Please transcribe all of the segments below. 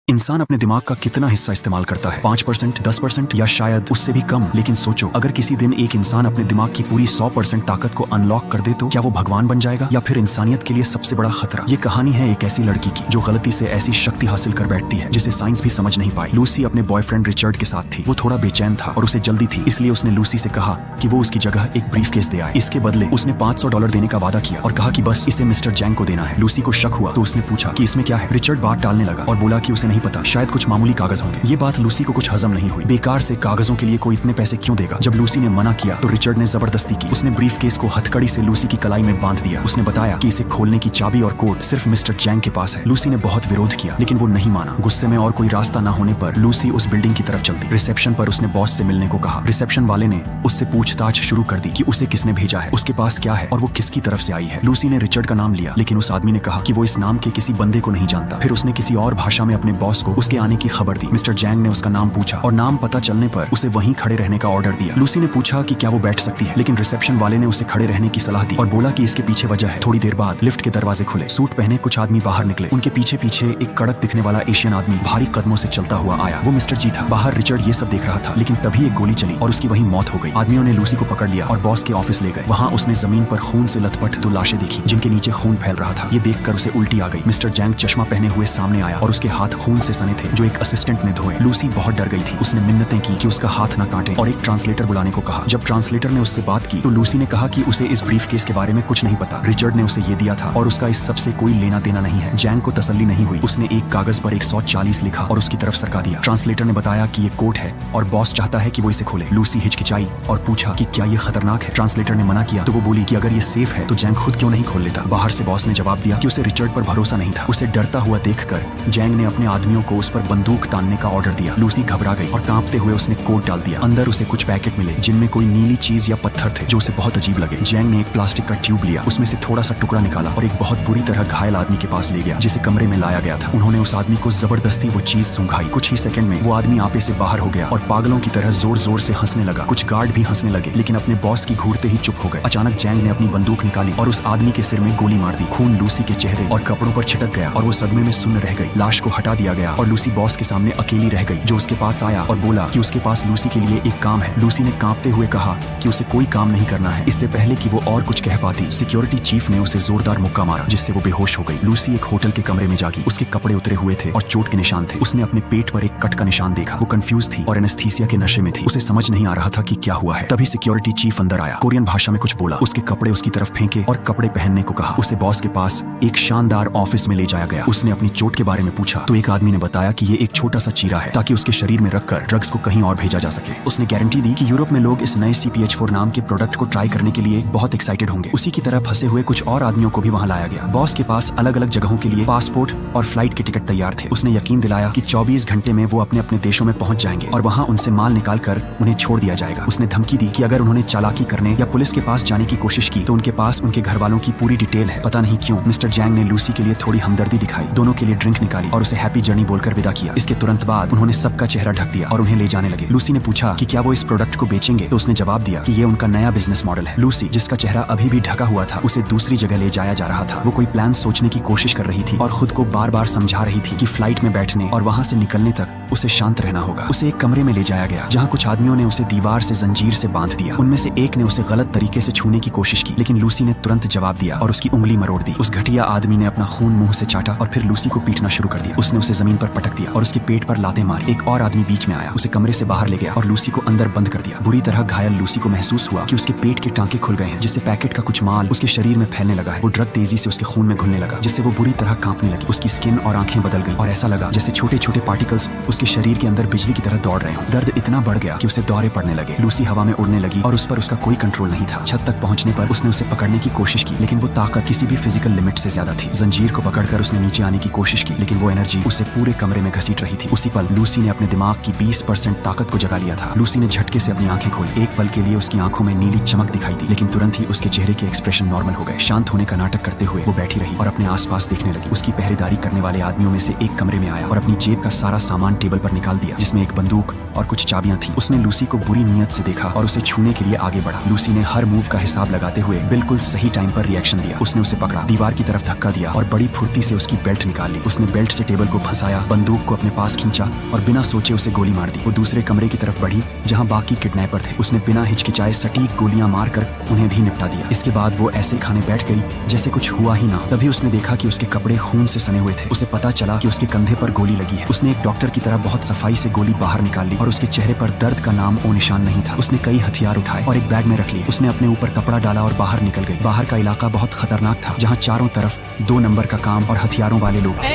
इंसान अपने दिमाग का कितना हिस्सा इस्तेमाल करता है? 5%, 10% या शायद उससे भी कम। लेकिन सोचो, अगर किसी दिन एक इंसान अपने दिमाग की पूरी 100% ताकत को अनलॉक कर दे तो क्या वो भगवान बन जाएगा या फिर इंसानियत के लिए सबसे बड़ा खतरा? ये कहानी है एक ऐसी लड़की की जो गलती से ऐसी शक्ति हासिल कर बैठती है जिसे साइंस भी समझ नहीं पाई। लूसी अपने बॉयफ्रेंड रिचर्ड के साथ थी। वो थोड़ा बेचैन था और उसे जल्दी थी, इसलिए उसने लूसी से कहा कि वो उसकी जगह एक ब्रीफकेस दे आए। इसके बदले उसने $500 देने का वादा किया और कहा कि बस इसे मिस्टर जैंग को देना है। लूसी को शक हुआ तो उसने पूछा कि इसमें क्या है। रिचर्ड बात टालने लगा और बोला कि उसे नहीं पता, शायद कुछ मामूली कागज होंगे। ये बात लूसी को कुछ हजम नहीं हुई। बेकार से कागजों के लिए कोई इतने पैसे क्यों देगा? जब लूसी ने मना किया तो रिचर्ड ने जबरदस्ती की। उसने ब्रीफकेस को हथकड़ी से लूसी की कलाई में बांध दिया। उसने बताया कि इसे खोलने की चाबी और कोड सिर्फ मिस्टर जैंग के पास है। लूसी ने बहुत विरोध किया लेकिन वो नहीं माना। गुस्से में और कोई रास्ता न होने पर लूसी उस बिल्डिंग की तरफ चल दी। रिसेप्शन पर उसने बॉस से मिलने को कहा। रिसेप्शन वाले ने उससे पूछताछ शुरू कर दी कि उसे किसने भेजा है, उसके पास क्या है और वो किसकी तरफ से आई है। लूसी ने रिचर्ड का नाम लिया लेकिन उस आदमी ने कहा कि वो इस नाम के किसी बंदे को नहीं जानता। फिर उसने किसी और भाषा में अपने बॉस को उसके आने की खबर दी। मिस्टर जैंग ने उसका नाम पूछा और नाम पता चलने पर उसे वहीं खड़े रहने का ऑर्डर दिया। लूसी ने पूछा कि क्या वो बैठ सकती है, लेकिन रिसेप्शन वाले ने उसे खड़े रहने की सलाह दी और बोला कि इसके पीछे वजह है। थोड़ी देर बाद लिफ्ट के दरवाजे खुले। सूट पहने कुछ आदमी बाहर निकले। उनके पीछे पीछे एक कड़क दिखने वाला एशियन आदमी भारी कदमों से चलता हुआ आया। वो मिस्टर जी था। बाहर रिचर्ड ये सब देख रहा था लेकिन तभी एक गोली चली और उसकी वहीं मौत हो गई। आदमियों ने लूसी को पकड़ लिया और बॉस के ऑफिस ले गए। वहाँ उसने जमीन पर खून से लथपथ 2 लाशें देखी जिनके नीचे खून फैल रहा था। ये देखकर उसे उल्टी आ गई। मिस्टर जैंग चश्मा पहने हुए सामने आया और उसके हाथ खून से सने थे जो एक असिस्टेंट ने धोए। लूसी बहुत डर गई थी। उसने मिन्नतें की कि उसका हाथ न काटे और एक ट्रांसलेटर बुलाने को कहा। जब ट्रांसलेटर ने उससे बात की तो लूसी ने कहा कि उसे इस ब्रीफकेस के बारे में कुछ नहीं पता। रिचर्ड ने उसे ये दिया था और उसका इस सबसे कोई लेना देना नहीं है। जैंग को तसल्ली नहीं हुई। उसने एक कागज पर 140 लिखा और उसकी तरफ सरका दिया। ट्रांसलेटर ने बताया कि ये कोड है और बॉस चाहता है कि वो इसे खोले। लूसी हिचकिचाई और पूछा कि क्या ये खतरनाक है। ट्रांसलेटर ने मना किया तो वो बोली कि अगर ये सेफ है तो जैंग खुद क्यों नहीं खोल लेता। बाहर से बॉस ने जवाब दिया कि उसे रिचर्ड पर भरोसा नहीं था। उसे डरता हुआ देखकर जैंग ने अपने आदमियों को उस पर बंदूक तानने का ऑर्डर दिया। लूसी घबरा गई और कांपते हुए उसने कोड डाल दिया। अंदर उसे कुछ पैकेट मिले जिनमें कोई नीली चीज या पत्थर थे जो उसे बहुत अजीब लगे। जैंग ने एक प्लास्टिक का ट्यूब लिया, उसमें से थोड़ा सा टुकड़ा निकाला और एक बहुत बुरी तरह घायल आदमी के पास ले गया जिसे कमरे में लाया गया था। उन्होंने उस आदमी को जबरदस्ती वो चीज सूंघाई। कुछ ही सेकंड में वो आदमी आपे से बाहर हो गया और पागलों की तरह जोर जोर से हंसने लगा। कुछ गार्ड भी हंसने लगे लेकिन अपने बॉस की घूरते ही चुप हो गए। अचानक जैंग ने अपनी बंदूक निकाली और उस आदमी के सिर में गोली मार दी। खून लूसी के चेहरे और कपड़ों पर छिटक गया और वो सदमे में सुन्न रह गई। लाश को हटा दिया गया और लूसी बॉस के सामने अकेली रह गई जो उसके पास आया और बोला कि उसके पास लूसी के लिए एक काम है। लूसी ने कांपते हुए कहा कि उसे कोई काम नहीं करना है। इससे पहले कि वो और कुछ कह पाती सिक्योरिटी चीफ ने उसे जोरदार मुक्का मारा जिससे वो बेहोश हो गई। लूसी एक होटल के कमरे में जागी। उसके कपड़े उतरे हुए थे और चोट के निशान थे। उसने अपने पेट पर एक कट का निशान देखा। वो कंफ्यूज थी और एनेस्थीसिया के नशे में थी। उसे समझ नहीं आ रहा था कि क्या हुआ है। तभी सिक्योरिटी चीफ अंदर आया। कोरियन भाषा में कुछ बोला। उसके कपड़े उसकी तरफ फेंके और कपड़े पहनने को कहा। उसे बॉस के पास एक शानदार ऑफिस में ले जाया गया। उसने अपनी चोट के बारे में पूछा तो एक आदमी ने बताया कि ये एक छोटा सा चीरा है ताकि उसके शरीर में रखकर ड्रग्स को कहीं और भेजा जा सके। उसने गारंटी दी कि यूरोप में लोग इस नए CPH4 नाम के प्रोडक्ट को ट्राई करने के लिए बहुत एक्साइटेड होंगे। उसी की तरह फंसे हुए कुछ और आदमियों को भी वहाँ लाया गया। बॉस के पास अलग अलग जगहों के लिए पासपोर्ट और फ्लाइट के टिकट तैयार थे। उसने यकीन दिलाया कि 24 घंटे में वो अपने अपने देशों में पहुंच जाएंगे और वहाँ उनसे माल निकाल कर उन्हें छोड़ दिया जाएगा। उसने धमकी दी कि अगर उन्होंने चालाकी करने या पुलिस के पास जाने की कोशिश की तो उनके पास उनके घर वालों की पूरी डिटेल है। पता नहीं क्यों मिस्टर जैंग ने लूसी के लिए थोड़ी हमदर्दी दिखाई। दोनों के लिए ड्रिंक निकाली और उसे हैप्पी जर्नी बोलकर विदा किया। इसके तुरंत बाद उन्होंने सबका चेहरा ढक दिया और उन्हें ले जाने लगे। लूसी ने पूछा कि क्या वो इस प्रोडक्ट को बेचेंगे तो उसने जवाब दिया कि ये उनका नया बिजनेस मॉडल है। लूसी जिसका चेहरा अभी भी ढका हुआ था उसे दूसरी जगह ले जाया जा रहा था। वो कोई प्लान सोचने की कोशिश कर रही थी और खुद को बार बार समझा रही थी कि फ्लाइट में बैठने और वहाँ से निकलने तक उसे शांत रहना होगा। उसे एक कमरे में ले जाया गया जहाँ कुछ आदमियों ने उसे दीवार से जंजीर से बांध दिया। उनमें से एक ने उसे गलत तरीके से छूने की कोशिश की लेकिन लूसी ने तुरंत जवाब दिया और उसकी उंगली मरोड़ दी। उस घटिया आदमी ने अपना खून मुंह से चाटा और फिर लूसी को पीटना शुरू कर दिया। उसने उसे जमीन पर पटक दिया और उसके पेट पर लातें मारी। एक और आदमी बीच में आया, उसे कमरे से बाहर ले गया और लूसी को अंदर बंद कर दिया। बुरी तरह घायल लूसी को महसूस हुआ कि उसके पेट के टांके खुल गए हैं जिससे पैकेट का कुछ माल उसके शरीर में फैलने लगा है। वो ड्रग तेजी से उसके खून में घुलने लगा जिससे वो बुरी तरह कांपने लगी। उसकी स्किन और आंखें बदल गई और ऐसा लगा जैसे छोटे छोटे पार्टिकल्स उसके शरीर के अंदर बिजली की तरह दौड़ रहे हों। दर्द इतना बढ़ गया कि उसे दौरे पड़ने लगे। लूसी हवा में उड़ने लगी और उस पर उसका कोई कंट्रोल नहीं था। छत तक पहुंचने पर उसने उसे पकड़ने की कोशिश की लेकिन वो ताकत किसी भी फिजिकल लिमिट से ज्यादा थी। जंजीर को पकड़कर उसने नीचे आने की कोशिश की लेकिन वो एनर्जी उसे पूरे कमरे में घसीट रही थी। उसी पल लूसी ने अपने दिमाग की 20% ताकत को जगा लिया था। लूसी ने झटके से अपनी आंखें खोली। एक पल के लिए उसकी आंखों में नीली चमक दिखाई दी लेकिन तुरंत ही उसके चेहरे के एक्सप्रेशन नॉर्मल हो गए। शांत होने का नाटक करते हुए वो बैठी रही और अपने आसपास देखने लगी। उसकी पहरेदारी करने वाले आदमियों में से एक कमरे में आया और अपनी जेब का सारा सामान टेबल पर निकाल दिया जिसमें एक बंदूक और कुछ चाबियां थी। उसने लूसी को बुरी नीयत से देखा और उसे छूने के लिए आगे बढ़ा। लूसी ने हर मूव का हिसाब लगाते हुए बिल्कुल सही टाइम पर रिएक्शन दिया। उसने उसे पकड़ा, दीवार की तरफ धक्का दिया और बड़ी फुर्ती से उसकी बेल्ट निकाल ली। उसने बेल्ट से टेबल को पास आया, बंदूक को अपने पास खींचा और बिना सोचे उसे गोली मार दी। वो दूसरे कमरे की तरफ बढ़ी जहाँ बाकी किडनैपर थे। उसने बिना हिचकिचाए सटीक गोलियां मारकर उन्हें भी निपटा दिया। इसके बाद वो ऐसे खाने बैठ गई जैसे कुछ हुआ ही ना। तभी उसने देखा कि उसके कपड़े खून से सने हुए थे। उसे पता चला कि उसके कंधे पर गोली लगी है। उसने एक डॉक्टर की तरह बहुत सफाई से गोली बाहर निकाल ली और उसके चेहरे पर दर्द का नाम ओ निशान नहीं था। उसने कई हथियार उठाए और एक बैग में रख लिए। उसने अपने ऊपर कपड़ा डाला और बाहर निकल गई। बाहर का इलाका बहुत खतरनाक था, जहाँ चारों तरफ 2 नंबर का काम और हथियारों वाले लोग।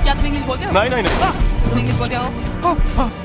क्या तुम इंग्लिश बोलते हो? नहीं। तुम इंग्लिश बोलते हो?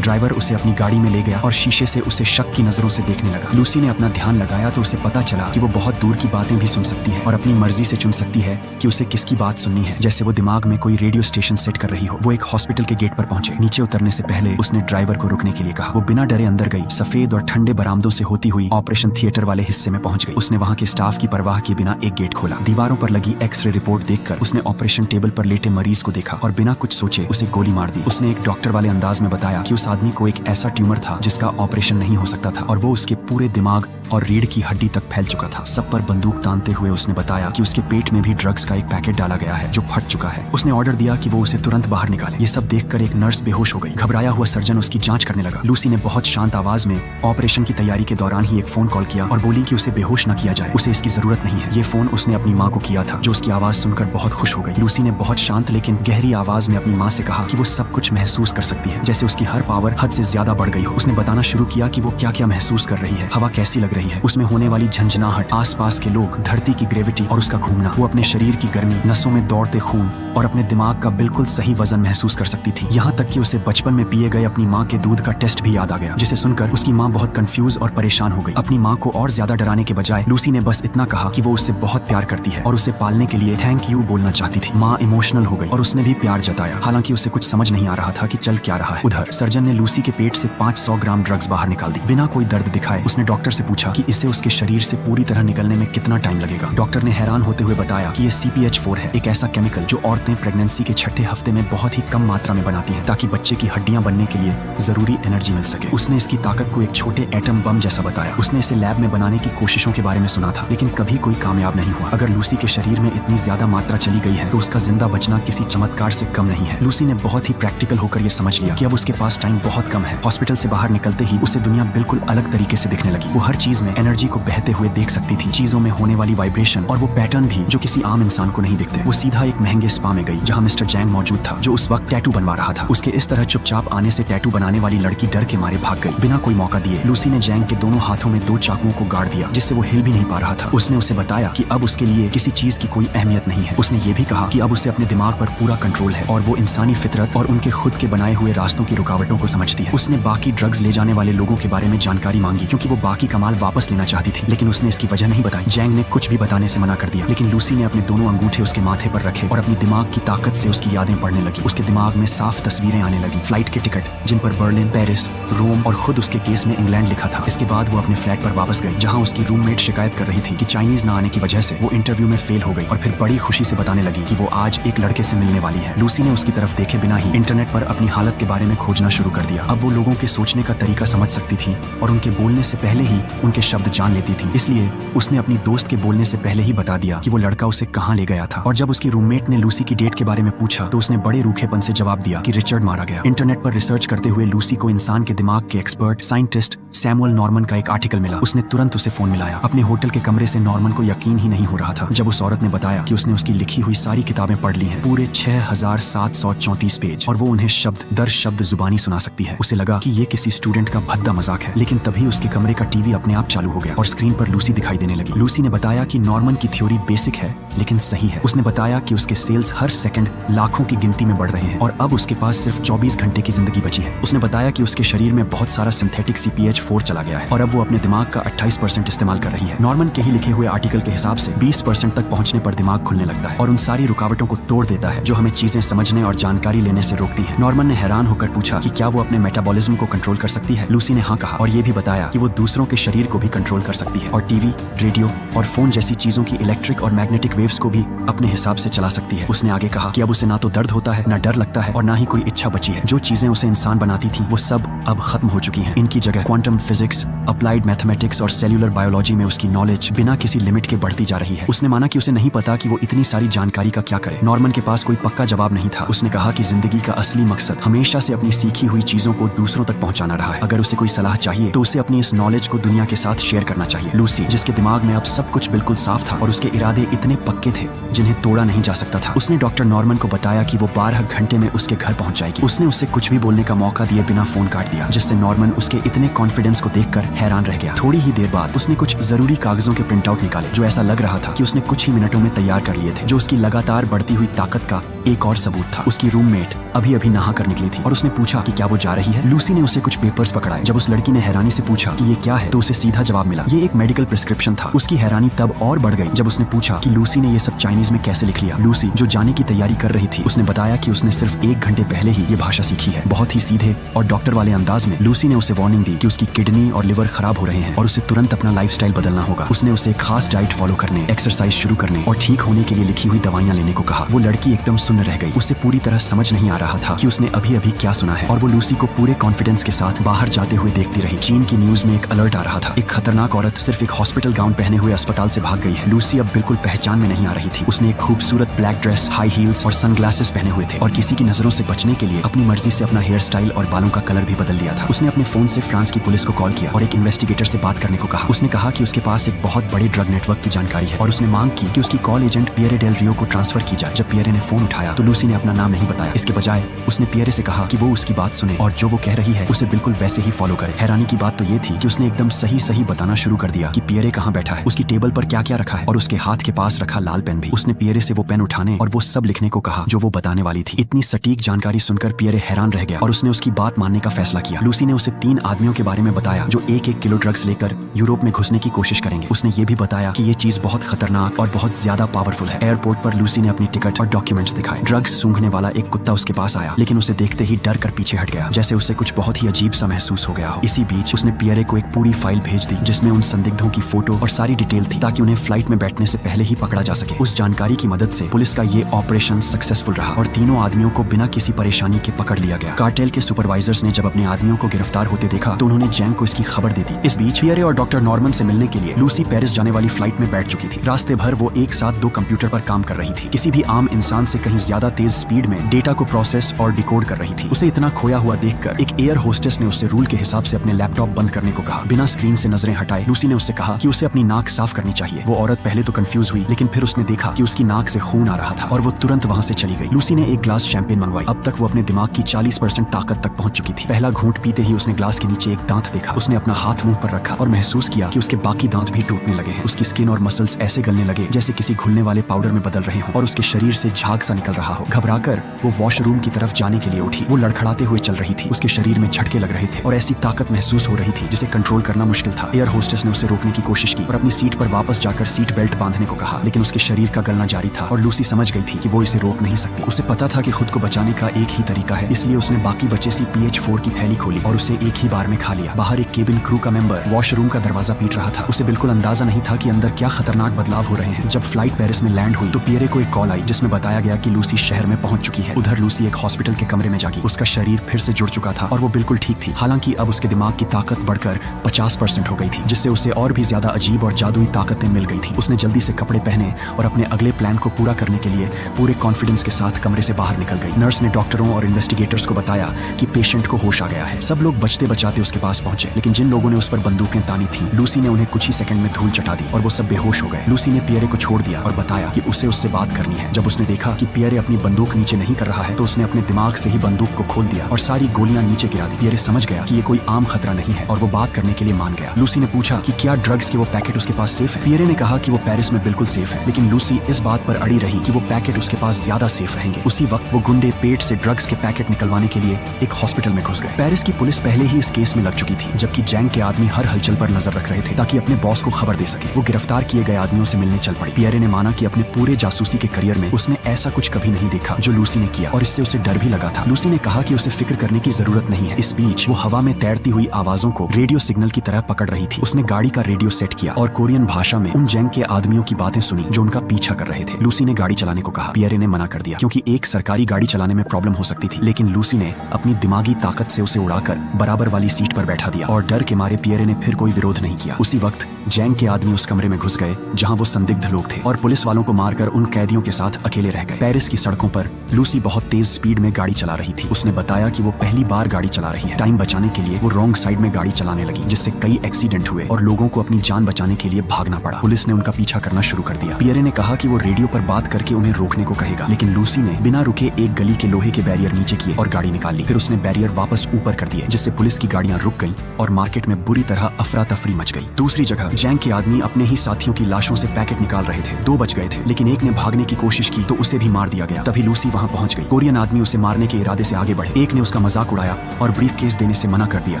ड्राइवर उसे अपनी गाड़ी में ले गया और शीशे से उसे शक की नजरों से देखने लगा। लूसी ने अपना ध्यान लगाया तो उसे पता चला कि वो बहुत दूर की बातें भी सुन सकती है और अपनी मर्जी से चुन सकती है कि उसे किसकी बात सुननी है। जैसे वो दिमाग में कोई रेडियो स्टेशन सेट कर रही हो। वो एक हॉस्पिटल के गेट पर पहुंचे। नीचे उतरने से पहले उसने ड्राइवर को रुकने के लिए कहा। वो बिना डरे अंदर गई। सफेद और ठंडे बरामदों से होती हुई ऑपरेशन थिएटर वाले हिस्से में पहुंच गई। उसने वहाँ के स्टाफ की परवाह किए बिना एक गेट खोला। दीवारों पर लगी एक्सरे रिपोर्ट देखकर उसने ऑपरेशन टेबल पर लेटे मरीज को देखा और बिना कुछ सोचे उसे गोली मार दी। उसने एक डॉक्टर वाले अंदाज में बताया कि उस आदमी को एक ऐसा ट्यूमर था जिसका ऑपरेशन नहीं हो सकता था और वो उसके पूरे दिमाग और रीढ़ की हड्डी तक फैल चुका था। सब पर बंदूक तानते हुए उसने बताया कि उसके पेट में भी ड्रग्स का एक पैकेट डाला गया है जो फट चुका है। उसने ऑर्डर दिया कि वो उसे तुरंत बाहर निकाले। ये सब देखकर एक नर्स बेहोश हो गई। घबराया हुआ सर्जन उसकी जांच करने लगा। लूसी ने बहुत शांत आवाज में ऑपरेशन की तैयारी के दौरान ही एक फोन कॉल किया और बोली कि उसे बेहोश न किया जाए, उसे इसकी जरूरत नहीं है। ये फोन उसने अपनी माँ को किया था, जो उसकी आवाज सुनकर बहुत खुश हो गई। लूसी ने बहुत शांत लेकिन गहरी आवाज में अपनी माँ से कहा कि वो सब कुछ महसूस कर सकती है, जैसे उसकी हर पावर हद से ज्यादा बढ़ गई हो। उसने बताना शुरू किया कि वो क्या क्या महसूस कर रही है, हवा कैसी लग रही है, उसमें होने वाली झंझनाहट, आसपास के लोग, धरती की ग्रेविटी और उसका घूमना। वो अपने शरीर की गर्मी, नसों में दौड़ते खून और अपने दिमाग का बिल्कुल सही वजन महसूस कर सकती थी। यहाँ तक कि उसे बचपन में पिए गए अपनी माँ के दूध का टेस्ट भी याद आ गया, जिसे सुनकर उसकी माँ बहुत कंफ्यूज और परेशान हो गई। अपनी माँ को और ज्यादा डराने के बजाय लूसी ने बस इतना कहा कि वो उससे बहुत प्यार करती है और उसे पालने के लिए थैंक यू बोलना चाहती थी। माँ इमोशनल हो गई और उसने भी प्यार जताया, हालांकि उसे कुछ समझ नहीं आ रहा था कि चल क्या रहा है। उधर सर्जन ने लूसी के पेट से 500 ग्राम ड्रग्स बाहर निकाल दी। बिना कोई दर्द दिखाए उसने डॉक्टर से पूछा कि इसे उसके शरीर से पूरी तरह निकलने में कितना टाइम लगेगा। डॉक्टर ने हैरान होते हुए बताया कि ये CPH4 है, एक ऐसा केमिकल जो औरतें प्रेगनेंसी के छठे हफ्ते में बहुत ही कम मात्रा में बनाती हैं ताकि बच्चे की हड्डियां बनने के लिए जरूरी एनर्जी मिल सके। उसने इसकी ताकत को एक छोटे एटम बम जैसा बताया। उसने इसे लैब में बनाने की कोशिशों के बारे में सुना था, लेकिन कभी कोई कामयाब नहीं हुआ। अगर लूसी के शरीर में इतनी ज्यादा मात्रा चली गई है तो उसका जिंदा बचना किसी चमत्कार से कम नहीं है। लूसी ने बहुत ही प्रैक्टिकल होकर ये समझ लिया कि अब उसके पास टाइम बहुत कम है। हॉस्पिटल से बाहर निकलते ही उसे दुनिया बिल्कुल अलग तरीके से दिखने लगी। वो हर चीज में एनर्जी को बहते हुए देख सकती थी, चीजों में होने वाली वाइब्रेशन और वो पैटर्न भी जो किसी आम इंसान को नहीं दिखते। वो सीधा एक महंगे स्पा में गई जहाँ मिस्टर जैंग मौजूद था, जो उस वक्त टैटू बनवा रहा था। उसके इस तरह चुपचाप आने से टैटू बनाने वाली लड़की डर के मारे भाग गई। बिना कोई मौका दिए लूसी ने जैंग के दोनों हाथों में 2 चाकुओं को गाड़ दिया, जिससे वो हिल भी नहीं पा रहा था। उसने उसे बताया कि अब उसके लिए किसी चीज की कोई अहमियत नहीं है। उसने ये भी कहा कि अब उसे अपने दिमाग पर पूरा कंट्रोल है और वो इंसानी फितरत और उनके खुद के बनाए हुए रास्तों की रुकावटों को समझती है। उसने बाकी ड्रग्स ले जाने वाले लोगों के बारे में जानकारी मांगी क्योंकि वो बाकी कमाल वापस लेना चाहती थी, लेकिन उसने इसकी वजह नहीं बताई। जैंग ने कुछ भी बताने से मना कर दिया, लेकिन लूसी ने अपने दोनों अंगूठे उसके माथे पर रखे और अपनी दिमाग की ताकत से उसकी यादें पढ़ने लगी। उसके दिमाग में साफ तस्वीरें आने लगी, फ्लाइट के टिकट जिन पर बर्लिन, पेरिस, रोम और खुद उसके केस में इंग्लैंड लिखा था। इसके बाद वो अपने फ्लैट पर वापस गई जहाँ उसकी रूममेट शिकायत कर रही थी कि चाइनीज न आने की वजह से वो इंटरव्यू में फेल हो गई और फिर बड़ी खुशी से बताने लगी कि वो आज एक लड़के से मिलने वाली है। लूसी ने उसकी तरफ देखे बिना ही इंटरनेट पर अपनी हालत के बारे में खोजना शुरू कर दिया। अब वो लोगों के सोचने का तरीका समझ सकती थी और उनके बोलने से पहले ही उनके शब्द जान लेती थी। इसलिए उसने अपनी दोस्त के बोलने से पहले ही बता दिया कि वो लड़का उसे कहाँ ले गया था। और जब उसकी रूममेट ने लूसी की डेट के बारे में पूछा तो उसने बड़े रूखेपन से जवाब दिया कि रिचर्ड मारा गया। इंटरनेट पर रिसर्च करते हुए लूसी को इंसान के दिमाग के एक्सपर्ट साइंटिस्ट सैमुअल नॉर्मन का एक आर्टिकल मिला। उसने तुरंत उसे फोन मिलाया। अपने होटल के कमरे से नॉर्मन को यकीन ही नहीं हो रहा था जब उस औरत ने बताया कि उसने उसकी लिखी हुई सारी किताबें पढ़ ली हैं, पूरे 6734 पेज, और वो उन्हें शब्द दर शब्द जुबानी सुना सकती है। उसे लगा कि ये किसी स्टूडेंट का भद्दा मजाक है, लेकिन तभी उसके कमरे का टीवी अपने आप चालू हो गया और स्क्रीन पर लूसी दिखाई देने लगी। लूसी ने बताया कि नॉर्मन की थ्योरी बेसिक है लेकिन सही है। उसने बताया कि उसके सेल्स हर सेकंड लाखों की गिनती में बढ़ रहे हैं और अब उसके पास सिर्फ 24 घंटे की जिंदगी बची है। उसने बताया कि उसके शरीर में बहुत सारा सिंथेटिक CPH4 चला गया है और अब वो अपने दिमाग का 28% इस्तेमाल कर रही है। नॉर्मन के ही लिखे हुए आर्टिकल के हिसाब से 20% तक पहुंचने पर दिमाग खुलने लगता है और उन सारी रुकावटों को तोड़ देता है जो हमें चीजें समझने और जानकारी लेने से रोकती है। नॉर्मन ने हैरान होकर पूछा कि क्या वो अपने मेटाबॉलिज्म को कंट्रोल कर सकती है। लूसी ने हाँ कहा और ये भी बताया कि वो दूसरों के शरीर को भी कंट्रोल कर सकती है और टीवी, रेडियो और फोन जैसी चीजों की इलेक्ट्रिक और मैग्नेटिक वेव्स को भी अपने हिसाब से चला सकती है। उसने उसने आगे कहा कि अब उसे ना तो दर्द होता है, ना डर लगता है और ना ही कोई इच्छा बची है। जो चीजें उसे इंसान बनाती थी वो सब अब खत्म हो चुकी हैं। इनकी जगह क्वांटम फिजिक्स, अप्लाइड मैथमेटिक्स और सेल्यूलर बायोलॉजी में उसकी नॉलेज बिना किसी लिमिट के बढ़ती जा रही है। उसने माना कि उसे नहीं पता कि वो इतनी सारी जानकारी का क्या करे। नॉर्मन के पास कोई पक्का जवाब नहीं था। उसने कहा कि जिंदगी का असली मकसद हमेशा से अपनी सीखी हुई चीजों को दूसरों तक पहुंचाना रहा है। अगर उसे कोई सलाह चाहिए तो उसे अपनी इस नॉलेज को दुनिया के साथ शेयर करना चाहिए। लूसी, जिसके दिमाग में अब सब कुछ बिल्कुल साफ था और उसके इरादे इतने पक्के थे जिन्हें तोड़ा नहीं जा सकता था, उसने डॉक्टर नॉर्मन को बताया कि वो 12 घंटे में उसके घर पहुंच जाएगी। उसने उससे कुछ भी बोलने का मौका दिए बिना फोन काट दिया, जिससे नॉर्मन उसके इतने कॉन्फिडेंस को देखकर हैरान रह गया। थोड़ी ही देर बाद उसने कुछ जरूरी कागजों के प्रिंट आउट निकाले जो ऐसा लग रहा था कि उसने कुछ ही मिनटों में तैयार कर लिए थे, जो उसकी लगातार बढ़ती हुई ताकत का एक और सबूत था। उसकी रूममेट अभी अभी नहा कर निकली थी और उसने पूछा कि क्या वो जा रही है। लूसी ने उसे कुछ पेपर्स पकड़ाए। जब उस लड़की ने हैरानी से पूछा कि ये क्या है तो उसे सीधा जवाब मिला, ये एक मेडिकल प्रिस्क्रिप्शन था। उसकी हैरानी तब और बढ़ गई जब उसने पूछा कि लूसी ने ये सब चाइनीज में कैसे लिख लिया। लूसी, जो जाने की तैयारी कर रही थी, उसने बताया कि उसने सिर्फ 1 घंटे पहले ही ये भाषा सीखी है। बहुत ही सीधे और डॉक्टर वाले अंदाज में लूसी ने उसे वार्निंग दी कि उसकी किडनी और लिवर खराब हो रहे हैं और उसे तुरंत अपना लाइफस्टाइल बदलना होगा। उसने उसे एक खास डाइट फॉलो करने, एक्सरसाइज शुरू करने और ठीक होने के लिए लिखी हुई दवाइयां लेने को कहा। वो लड़की एकदम सुन्न रह गई। उसे पूरी तरह समझ नहीं आ रहा था कि उसने अभी अभी क्या सुना है और वो लूसी को पूरे कॉन्फिडेंस के साथ बाहर जाते हुए देखती रही। चीन की न्यूज में एक अलर्ट आ रहा था, एक खतरनाक औरत सिर्फ एक हॉस्पिटल गाउन पहने हुए अस्पताल से भाग गई है। लूसी अब बिल्कुल पहचान में नहीं आ रही थी। उसने एक खूबसूरत ब्लैक ड्रेस, हाई हील्स और सनग्लासेस पहने हुए थे और किसी की नजरों से बचने के लिए अपनी मर्जी से अपना हेयर स्टाइल और बालों का कलर भी बदल लिया था। उसने अपने फोन से फ्रांस की पुलिस को कॉल किया और एक इन्वेस्टिगेटर से बात करने को कहा। उसने कहा कि उसके पास एक बहुत बड़े ड्रग नेटवर्क की जानकारी है और उसने मांग की कि उसकी कॉल एजेंट पियरे डेल रियो को ट्रांसफर की जाए। जब पियरे ने फोन उठाया तो लूसी ने अपना नाम नहीं बताया। इसके बजाय उसने पियरे से कहा कि वो उसकी बात सुने और जो वो कह रही है उसे बिल्कुल वैसे ही फॉलो करे। हैरानी की बात तो ये थी कि उसने एकदम सही बताना शुरू कर दिया कि पियरे कहाँ बैठा है, उसकी टेबल पर क्या क्या रखा है और उसके हाथ के पास रखा लाल पेन भी। उसने पियरे से वो पेन उठाने और वो सब लिखने को कहा जो वो बताने वाली थी। इतनी सटीक जानकारी सुनकर पियरे हैरान रह गया और उसने उसकी बात मानने का फैसला किया। लूसी ने उसे 3 आदमियों के बारे में बताया जो 1-1 किलो ड्रग्स लेकर यूरोप में घुसने की कोशिश करेंगे। उसने ये भी बताया कि ये चीज बहुत खतरनाक और बहुत ज्यादा पावरफुल है। एयरपोर्ट पर लूसी ने अपनी टिकट और डॉक्यूमेंट्स दिखाए। ड्रग्स सूंघने वाला एक कुत्ता उसके पास आया लेकिन उसे देखते ही डर कर पीछे हट गया, जैसे उसे कुछ बहुत ही अजीब सा महसूस हो गया हो। इसी बीच उसने पियरे को एक पूरी फाइल भेज दी जिसमें उन संदिग्धों की फोटो और सारी डिटेल थी ताकि उन्हें फ्लाइट में बैठने से पहले ही पकड़ा जा सके। उस जानकारी की मदद से पुलिस का ये ऑपरेशन सक्सेसफुल रहा और तीनों आदमियों को बिना किसी परेशानी के पकड़ लिया गया। कार्टेल के सुपरवाइजर्स ने जब अपने आदमियों को गिरफ्तार होते देखा तो उन्होंने जैंग को इसकी खबर दे दी। इस बीच पियरे और डॉक्टर नॉर्मन से मिलने के लिए लूसी पेरिस जाने वाली फ्लाइट में बैठ चुकी थी। रास्ते भर वो एक साथ 2 कंप्यूटर पर काम कर रही थी। किसी भी आम इंसान से कहीं ज्यादा तेज स्पीड में डेटा को प्रोसेस और डिकोड कर रही थी। उसे इतना खोया हुआ देखकर एक एयर होस्टेस ने उससे रूल के हिसाब से अपने लैपटॉप बंद करने को कहा। बिना स्क्रीन से नजरें हटाए लूसी ने उससे कहा कि उसे अपनी नाक साफ करनी चाहिए। वो औरत पहले तो कंफ्यूज हुई लेकिन फिर उसने देखा कि उसकी नाक से खून आ रहा था और वो तुरंत वहां से चली गई। लूसी ने एक ग्लास शैंपेन मंगवाई। अब तक वो अपने दिमाग की 40% ताकत तक पहुंच चुकी थी। पहला घूंट पीते ही उसने ग्लास के नीचे एक दांत देखा। उसने अपना हाथ मुंह पर रखा और महसूस किया कि उसके बाकी दांत भी टूटने लगे हैं। उसकी स्किन और मसल्स ऐसे गलने लगे जैसे किसी घुलने वाले पाउडर में बदल रहे हों और उसके शरीर से झाग सा निकल रहा हो। घबराकर वो वॉशरूम की तरफ जाने के लिए उठी। वो लड़खड़ाते हुए चल रही थी। उसके शरीर में झटके लग रहे थे और ऐसी ताकत महसूस हो रही थी जिसे कंट्रोल करना मुश्किल था। एयर होस्टेस ने उसे रोकने की कोशिश की और अपनी सीट पर वापस जाकर सीट बेल्ट बांधने को कहा लेकिन उसके शरीर का गलना जारी था और लूसी समझ गई थी कि वो इसे रोक नहीं सकती। उसे पता था कि खुद को बचाने का एक ही तरीका है, इसलिए उसने बाकी बचे सी PH4 की थैली खोली और उसे एक ही बार में खा लिया। बाहर एक केबिन क्रू का मेंबर वॉशरूम का दरवाजा पीट रहा था। उसे बिल्कुल अंदाजा नहीं था कि अंदर क्या खतरनाक बदलाव हो रहे हैं। जब फ्लाइट पेरिस में लैंड हुई तो पियरे को एक कॉल आई जिसमें बताया गया कि लूसी शहर में पहुंच चुकी है। उधर लूसी एक हॉस्पिटल के कमरे में जागी। उसका शरीर फिर से जुड़ चुका था और वो बिल्कुल ठीक थी। हालांकि अब उसके दिमाग की ताकत बढ़कर 50% हो गई थी जिससे उसे और भी ज्यादा अजीब और जादुई ताकतें मिल गई थी। उसने जल्दी से कपड़े पहने और अपने अगले प्लान को पूरा करने के लिए पूरे कॉन्फिडेंस के साथ कमरे से बाहर निकल गई। नर्स ने डॉक्टरों और इन्वेस्टिगेटर्स को बताया कि पेशेंट को होश आ गया है। सब लोग बचते बचाते उसके पास पहुंचे लेकिन जिन लोगों ने उस पर बंदूकें तानी थी लूसी ने उन्हें कुछ ही सेकंड में धूल चटा दी और वो सब बेहोश हो गए। लूसी ने पियरे को छोड़ दिया और बताया कि उसे उससे बात करनी है। जब उसने देखा कि पियरे अपनी बंदूक नीचे नहीं कर रहा है तो उसने अपने दिमाग से ही बंदूक को खोल दिया और सारी गोलियां नीचे गिरा दी। पियरे समझ गया कि ये कोई आम खतरा नहीं है और वो बात करने के लिए मान गया। लूसी ने पूछा कि क्या ड्रग्स के वो पैकेट उसके पास सेफ है। पियरे ने कहा कि वो पेरिस में बिल्कुल सेफ है लेकिन लूसी इस बात पर अड़ी रही कि वो पैकेट उसके पास ज्यादा सेफ रहेंगे। उसी वक्त वो गुंडे पेट से ड्रग्स के पैकेट निकलवाने के लिए एक हॉस्पिटल में घुस गए। पेरिस की पुलिस पहले ही इस केस में लग चुकी थी जबकि जैंग के आदमी हर हलचल पर नजर रख रहे थे ताकि अपने बॉस को खबर दे सके। वो गिरफ्तार किए गए आदमियों से मिलने चल पड़ी। पियरे ने माना कि अपने पूरे जासूसी के करियर में उसने ऐसा कुछ कभी नहीं देखा जो लूसी ने किया और इससे उसे डर भी लगा था। लूसी ने कहा कि उसे फिक्र करने की जरूरत नहीं है। इस बीच वो हवा में तैरती हुई आवाजों को रेडियो सिग्नल की तरह पकड़ रही थी। उसने गाड़ी का रेडियो सेट किया और कोरियन भाषा में उन जैंग के आदमियों की बातें सुनी जो उनका पीछा कर रहे थे। लूसी ने गाड़ी चलाने को कहा। पियरे ने मना कर दिया क्योंकि एक सरकारी गाड़ी चलाने में प्रॉब्लम हो सकती थी, लेकिन लूसी ने अपनी दिमागी ताकत से उसे उड़ाकर बराबर वाली सीट पर बैठा दिया और डर के मारे पियरे ने फिर कोई विरोध नहीं किया। उसी वक्त जैंग के आदमी उस कमरे में घुस गए जहां वो संदिग्ध लोग थे और पुलिस वालों को मारकर उन कैदियों के साथ अकेले रह गए। पेरिस की सड़कों पर लूसी बहुत तेज स्पीड में गाड़ी चला रही थी। उसने बताया कि वो पहली बार गाड़ी चला रही है। टाइम बचाने के लिए वो रॉन्ग साइड में गाड़ी चलाने लगी, जिससे कई एक्सीडेंट हुए और लोगों को अपनी जान बचाने के लिए भागना पड़ा। पुलिस ने उनका पीछा करना शुरू कर दिया। पियरे ने कहा कि वो रेडियो पर बात करके उन्हें रोकने को कहेगा, लेकिन लूसी ने बिना रुके एक गली के लोहे के बैरियर नीचे किए और गाड़ी निकाल ली। फिर उसने बैरियर वापस ऊपर कर दिए, जिससे पुलिस की गाड़ियां रुक गईं और मार्केट में बुरी तरह अफरा तफरी मच गई। दूसरी जगह जैंग के आदमी अपने ही साथियों की लाशों से पैकेट निकाल रहे थे। 2 बच गए थे, लेकिन एक ने भागने की कोशिश की तो उसे भी मार दिया गया। तभी लूसी वहां पहुंच गई। कोरियन आदमी उसे मारने के इरादे से आगे बढ़े। एक ने उसका मजाक उड़ाया और ब्रीफ केस देने से मना कर दिया,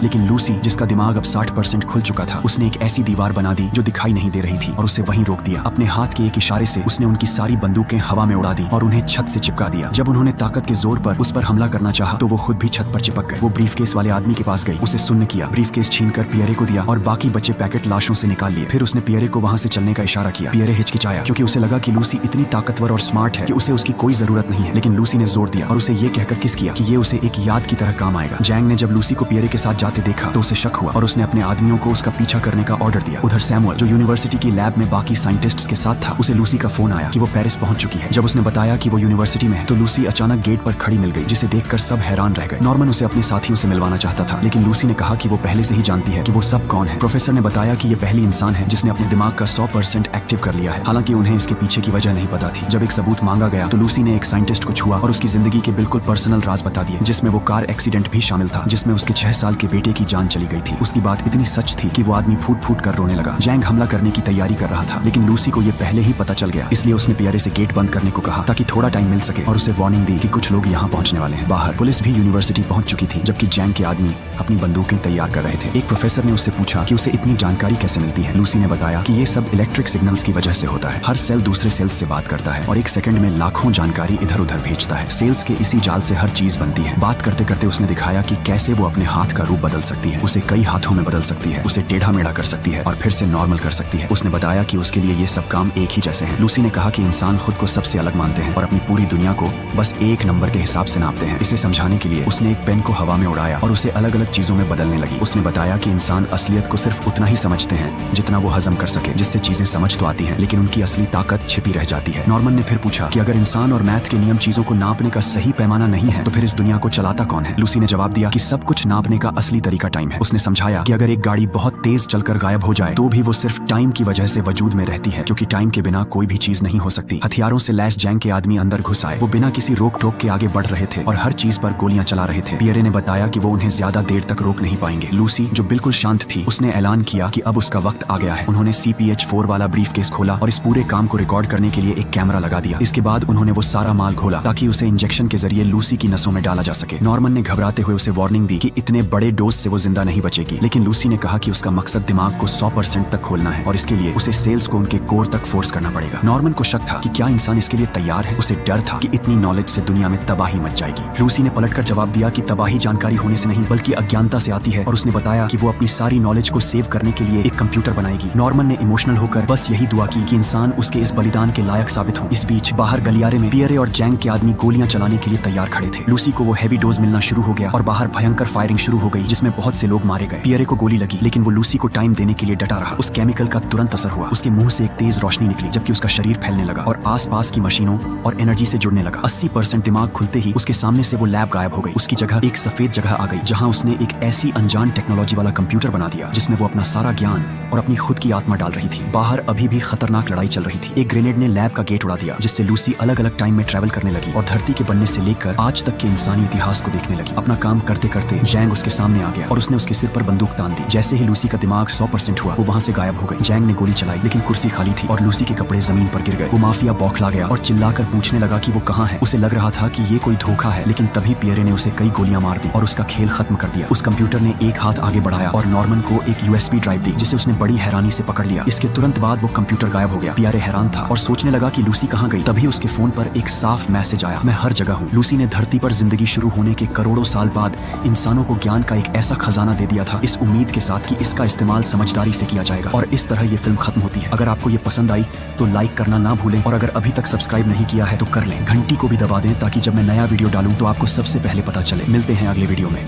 लेकिन लूसी, जिसका दिमाग अब 60% खुल चुका था, उसने एक ऐसी दीवार बना दी जो दिखाई नहीं दे रही थी और उसे वहीं रोक दिया। अपने हाथ के एक इशारे से उसने उनकी सारी बंदूकें हवा में उड़ा दी और उन्हें छत से चिपका दिया। जब उन्होंने ताकत के जोर पर उस पर हमला करना चाहा तो वो खुद भी छत पर चिपक गए। वो ब्रीफ केस वाले आदमी के पास गई, उसे सुन्न किया, ब्रीफ केस छीनकर पियरे को दिया और बाकी बचे पैकेट लाशों से निकाल लिए। फिर उसने पियरे को वहां से चलने का इशारा किया। पियरे हिचकिचाया क्योंकि उसे लगा कि लूसी इतनी ताकतवर और स्मार्ट है कि उसे उसकी कोई जरूरत नहीं है, लेकिन लूसी ने जोर दिया और उसे ये कहकर किस किया कि ये उसे एक याद की तरह काम आएगा। जैंग ने जब लूसी को पियरे के साथ जाते देखा तो उसे शक हुआ और उसने अपने आदमियों को उसका पीछा करने का ऑर्डर दिया। उधर सैमुअल, जो यूनिवर्सिटी की लैब में बाकी साइंटिस्ट्स के साथ था, उसे लूसी का फोन आया कि वो पेरिस पहुंच चुकी है। जब उसने बताया कि वो यूनिवर्सिटी में है तो लूसी अचानक गेट पर खड़ी मिल गई, जिसे देखकर सब हैरान रह गए। नॉर्मन उसे अपने साथियों से मिलवाना चाहता था, लेकिन लूसी ने कहा कि वो पहले से ही जानती है कि वो सब कौन है। प्रोफेसर ने बताया कि ये पहली इंसान है जिसने अपने दिमाग का 100% एक्टिव कर लिया है। हालांकि उन्हें इसके पीछे की वजह नहीं पता थी। जब एक सबूत मांगा गया तो लूसी ने एक साइंटिस्ट को छुआ और उसकी जिंदगी के बिल्कुल पर्सनल राज बता दिए, जिसमें वो कार एक्सीडेंट भी शामिल था जिसमें उसके 6 साल के बेटे की जान चली गई थी। उसकी बात इतनी सच थी कि वो आदमी फूट फूट कर रोने लगा। जैंग हमला करने की तैयारी कर रहा था, लेकिन लूसी को ये पहले ही पता चल गया, इसलिए उसने पियरे से गेट बंद करने को कहा ताकि थोड़ा टाइम मिल सके और उसे वार्निंग दी कि कुछ लोग यहाँ पहुंचने वाले हैं। बाहर पुलिस भी यूनिवर्सिटी पहुंच चुकी थी, जबकि जैंग के आदमी अपनी बंदूकें तैयार कर रहे थे। एक प्रोफेसर ने उससे पूछा कि उसे इतनी जानकारी कैसे मिलती है। लूसी ने बताया कि ये सब इलेक्ट्रिक सिग्नल्स की वजह से होता है। हर सेल दूसरे सेल्स से बात करता है और 1 सेकंड में लाखों जानकारी इधर उधर भेजता है। सेल्स के इसी जाल से हर चीज बनती है। बात करते करते उसने दिखाया कि कैसे वो अपने हाथ का रूप बदल सकती है, उसे कई हाथों में बदल सकती है, उसे टेढ़ा मेढ़ा कर सकती है और फिर से नॉर्मल कर सकती है। उसने बताया कि उसके लिए ये सब काम एक ही जैसे हैं। लूसी ने कहा कि इंसान खुद को सबसे अलग मानते हैं और अपनी पूरी दुनिया को बस एक नंबर के हिसाब से नापते हैं। इसे समझाने के लिए उसने एक पेन को हवा में उड़ाया और उसे अलग अलग चीजों में बदलने लगी। उसने बताया कि इंसान असलियत को सिर्फ उतना ही समझते हैं जितना वो हजम कर सके, जिससे चीजें समझ तो आती हैं लेकिन उनकी असली ताकत छिपी रह जाती है। नॉर्मन ने फिर पूछा कि अगर इंसान और मैथ के नियम चीजों को नापने का सही पैमाना नहीं है तो फिर इस दुनिया को चलाता कौन है। लूसी ने जवाब दिया कि सब कुछ नापने का असली तरीका टाइम है। उसने समझाया कि अगर एक गाड़ी बहुत तेज चलकर गायब हो जाए तो भी वो सिर्फ टाइम की वजह से वजूद में रहती है, क्योंकि टाइम के बिना कोई भी चीज नहीं हो सकती। हथियारों से लैस जैंग के आदमी अंदर घुस आए। वो बिना किसी रोक टोक के आगे बढ़ रहे थे और हर चीज पर गोलियां चला रहे थे। पियरे ने बताया कि वो उन्हें ज्यादा देर तक रोक नहीं पाएंगे। लूसी, जो बिल्कुल शांत थी, उसने ऐलान किया कि अब उसका वक्त आ गया है। उन्होंने CPH-4 वाला ब्रीफ केस खोला और इस पूरे काम को रिकॉर्ड करने के लिए एक कैमरा लगा दिया। इसके बाद उन्होंने वो सारा माल घोला ताकि उसे इंजेक्शन के जरिए लूसी की नसों में डाला जा सके। नॉर्मन ने घबराते हुए उसे वार्निंग दी कि इतने बड़े डोज से वो जिंदा नहीं बचेगी, लेकिन लूसी ने कहा कि उसका मकसद दिमाग को 100% तक खोलना है और इसके लिए उसे सेल्स को उनके कोर तक फोर्स करना पड़ेगा। नॉर्मन को शक था कि क्या इंसान इसके लिए तैयार है। उसे डर था कि इतनी नॉलेज से दुनिया में तबाही मच जाएगी। लूसी ने पलटकर जवाब दिया कि तबाही जानकारी होने से नहीं बल्कि अज्ञानता से आती है और उसने बताया कि वो अपनी सारी नॉलेज को सेव करने के लिए एक कंप्यूटर बनाएगी। नॉर्मन ने इमोशनल होकर बस यही दुआ की कि इंसान उसके इस बलिदान के लायक साबित हो। इस बीच बाहर गलियारे में पियरे और जैंग के आदमी गोलियां चलाने के लिए तैयार खड़े थे। लूसी को वो हैवी डोज मिलना शुरू हो गया और बाहर भयंकर फायरिंग शुरू हो गई, जिसमें बहुत से लोग मारे गए। पियरे को गोली लगी, लेकिन वो लूसी को टाइम देने के लिए डटा रहा। उस केमिकल का तुरंत असर हुआ। उसके मुंह से एक तेज रोशनी निकली, जबकि उसका शरीर फैलने लगा और आसपास की मशीनों और एनर्जी से जुड़ने लगा। 80% दिमाग खुलते ही उसके सामने से वो लैब गायब हो गई। उसकी जगह एक सफेद जगह आ गई, जहां उसने एक ऐसी अनजान टेक्नोलॉजी वाला कंप्यूटर बना दिया जिसमें वो अपना सारा ज्ञान और अपनी खुद की आत्मा डाल रही थी। बाहर अभी भी खतरनाक लड़ाई चल रही थी। एक ग्रेनेड ने लैब का गेट उड़ा दिया, जिससे लूसी अलग अलग टाइम में ट्रैवल करने लगी और धरती के बनने से लेकर आज तक के इंसानी इतिहास को देखने लगी। अपना काम करते करते जैंग उसके सामने आ गया और उसने उसके सिर पर बंदूक तान दी। जैसे ही लूसी का दिमाग 100% हुआ, वो वहाँ से गायब हो गई। जैंग ने गोली चलाई, लेकिन कुर्सी खाली थी और लूसी के कपड़े जमीन पर गिर गए। वो माफिया बौखला गया और चिल्लाकर पूछने लगा कि वो कहाँ है। उसे लग रहा था कि ये कोई धोखा है, लेकिन तभी पियरे ने उसे कई गोलियां मार दी और उसका खेल खत्म कर दिया। उस कंप्यूटर ने एक हाथ आगे बढ़ाया और नॉर्मन को एक USB ड्राइव दी, जिसे उसने बड़ी हैरानी से पकड़ लिया। इसके तुरंत बाद वो कंप्यूटर गायब हो गया। पियरे हैरान था और सोचने लगा कि लूसी कहाँ गई। तभी उसके फोन पर एक साफ मैसेज आया, मैं हर जगह हूँ। लूसी ने धरती पर जिंदगी शुरू होने के करोड़ों साल बाद इंसानों को ज्ञान का एक ऐसा खजाना दे दिया था, इस उम्मीद के साथ कि इसका इस्तेमाल समझदारी से किया जाएगा। और इस तरह ये फिल्म खत्म होती है। अगर आपको ये पसंद आई तो लाइक करना ना भूलें और अगर अभी तक सब्सक्राइब नहीं किया है तो कर लें, घंटी को भी दबा दें ताकि जब मैं नया वीडियो डालूं तो आपको सबसे पहले पता चले। मिलते हैं अगले वीडियो में।